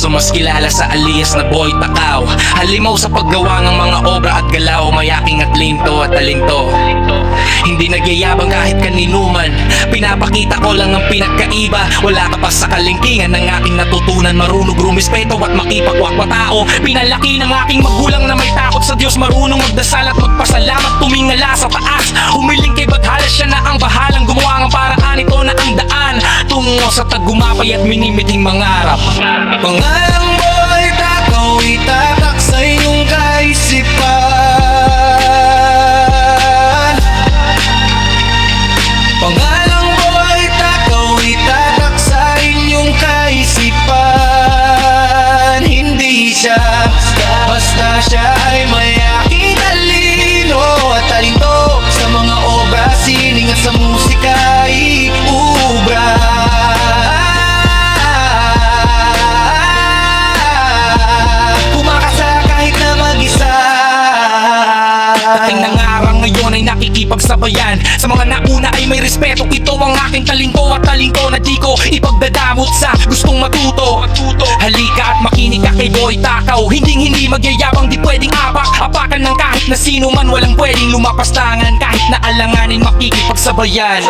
Famoso, mas kilala sa alias na Boy Takaw. Halimaw sa paggawa ng mga obra at galaw, mayaking at linto at talento. Hindi nagyayabang kahit kanino man, pinapakita ko lang ang pinagkaiba. Wala ka pa sa kalingkingan ng aking natutunan. Marunong rumispeto at makipagwakwa-tao. Pinalaki ng aking magulang na may takot sa Diyos. Marunong magdasal at magpasalamat, tumingala sa taas. Humiling kay Badhala, siya na ang bahalang gumawa ng paraan. Ito na ang daan tungo sa tagumapay at minimiting mangarap. Pangalang Boy Takaw, itatak sa iyong kaisipan. Pangalang Boy Takaw, itatak sa inyong kaisipan. Hindi siya basta, siya ay mayaking talino at talento. Sa mga obra, sining at sa musika iubra. Dating nangarang ngayon ay nakikipagsabayan. Sa mga nauna ay may respeto. Ito ang aking talingko at talingko na di ko ipagdadamot sa gustong matuto. Halika at makinig ka kay Boy Takaw. Hindi magyayabang, di pwedeng apakan ng kahit na sino man. Walang pwedeng lumapastangan kahit na alanganin, makikipagsabayan.